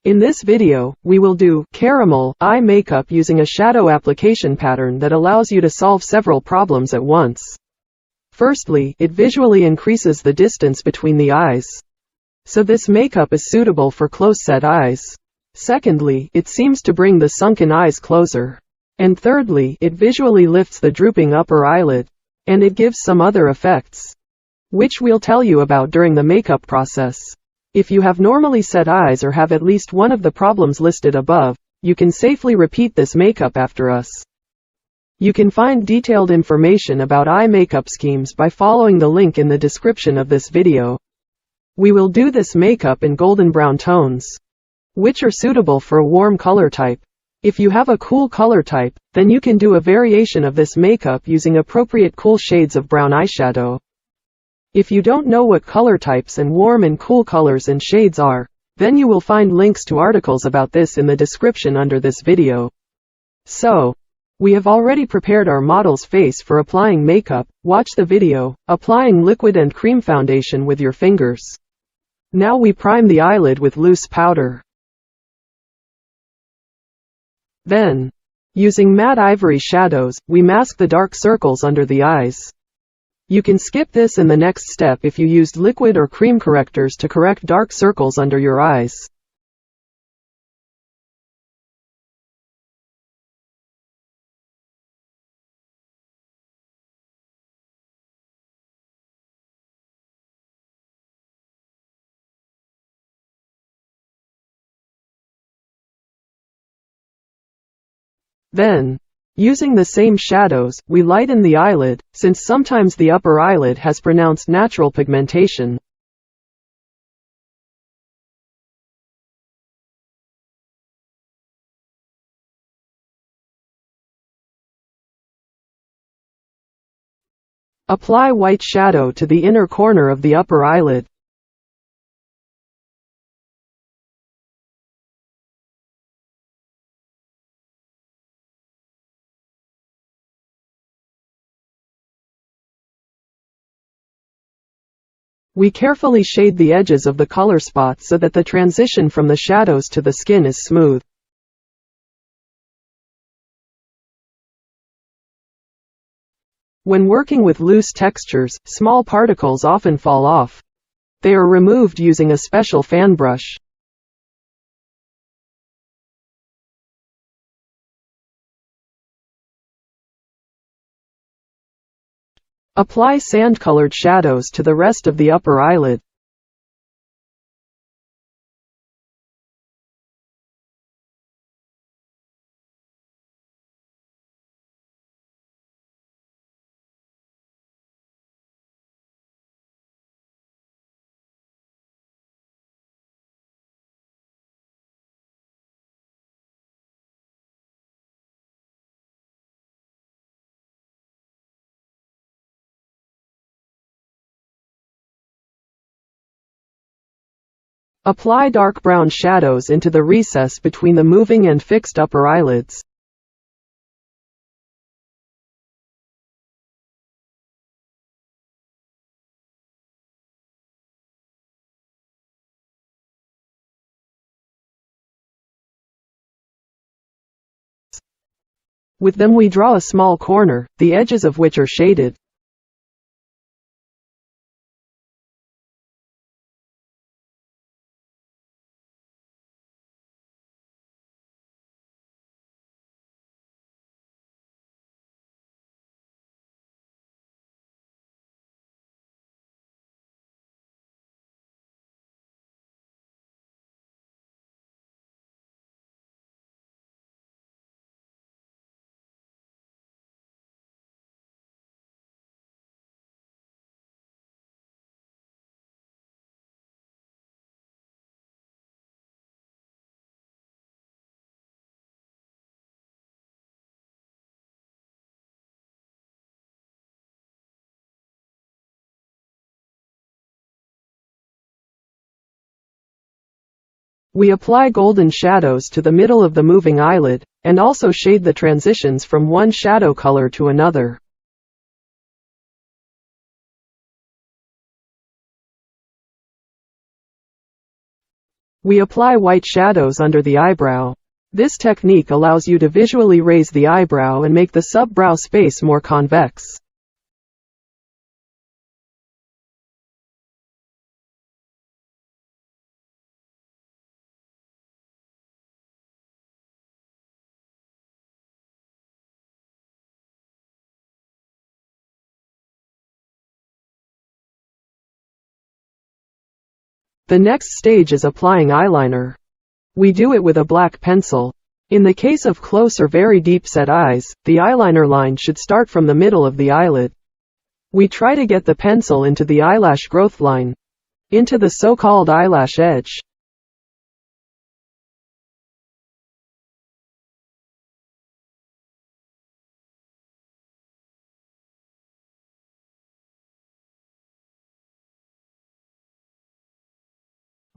In this video, we will do caramel eye makeup using a shadow application pattern that allows you to solve several problems at once. Firstly, it visually increases the distance between the eyes, so this makeup is suitable for close-set eyes. Secondly, it seems to bring the sunken eyes closer. And thirdly, it visually lifts the drooping upper eyelid. And it gives some other effects, which we'll tell you about during the makeup process. If you have normally set eyes or have at least one of the problems listed above, you can safely repeat this makeup after us. You can find detailed information about eye makeup schemes by following the link in the description of this video. We will do this makeup in golden brown tones, which are suitable for a warm color type. If you have a cool color type, then you can do a variation of this makeup using appropriate cool shades of brown eyeshadow. If you don't know what color types and warm and cool colors and shades are, then you will find links to articles about this in the description under this video. So, we have already prepared our model's face for applying makeup. Watch the video, applying liquid and cream foundation with your fingers. Now we prime the eyelid with loose powder. Then, using matte ivory shadows, we mask the dark circles under the eyes. You can skip this in the next step if you used liquid or cream correctors to correct dark circles under your eyes. Then, using the same shadows, we lighten the eyelid, since sometimes the upper eyelid has pronounced natural pigmentation. Apply white shadow to the inner corner of the upper eyelid. We carefully shade the edges of the color spots so that the transition from the shadows to the skin is smooth. When working with loose textures, small particles often fall off. They are removed using a special fan brush. Apply sand-colored shadows to the rest of the upper eyelid. Apply dark brown shadows into the recess between the moving and fixed upper eyelids. With them we draw a small corner, the edges of which are shaded. We apply golden shadows to the middle of the moving eyelid, and also shade the transitions from one shadow color to another. We apply white shadows under the eyebrow. This technique allows you to visually raise the eyebrow and make the sub-brow space more convex. The next stage is applying eyeliner. We do it with a black pencil. In the case of close or very deep-set eyes, the eyeliner line should start from the middle of the eyelid. We try to get the pencil into the eyelash growth line, into the so-called eyelash edge.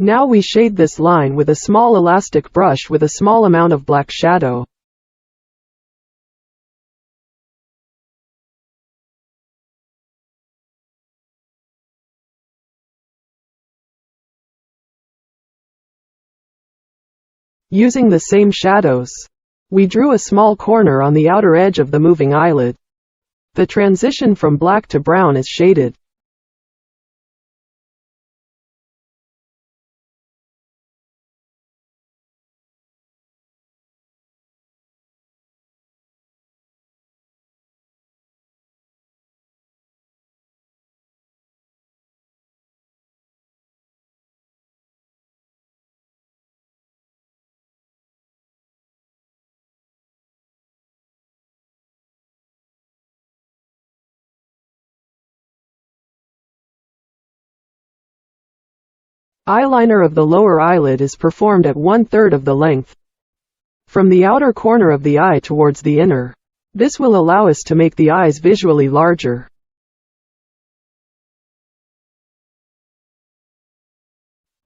Now we shade this line with a small elastic brush with a small amount of black shadow. Using the same shadows, we drew a small corner on the outer edge of the moving eyelid. The transition from black to brown is shaded. Eyeliner of the lower eyelid is performed at 1/3 of the length, from the outer corner of the eye towards the inner. This will allow us to make the eyes visually larger.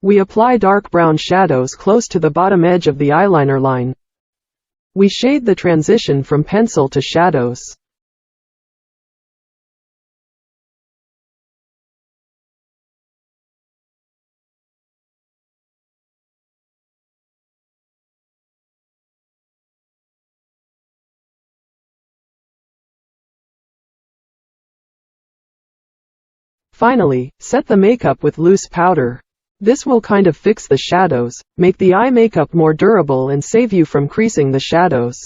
We apply dark brown shadows close to the bottom edge of the eyeliner line. We shade the transition from pencil to shadows. Finally, set the makeup with loose powder. This will kind of fix the shadows, make the eye makeup more durable and save you from creasing the shadows.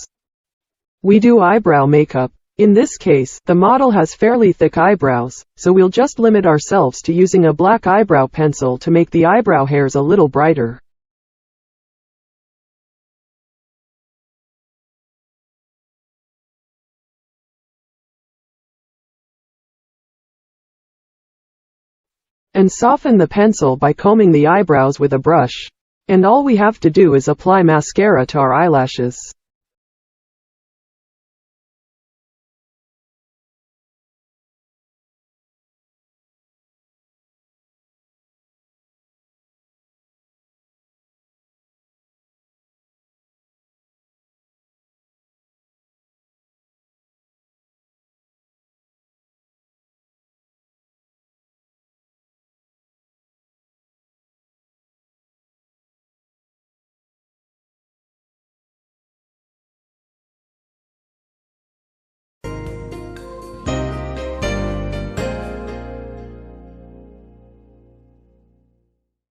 We do eyebrow makeup. In this case, the model has fairly thick eyebrows, so we'll just limit ourselves to using a black eyebrow pencil to make the eyebrow hairs a little brighter. And soften the pencil by combing the eyebrows with a brush. And all we have to do is apply mascara to our eyelashes.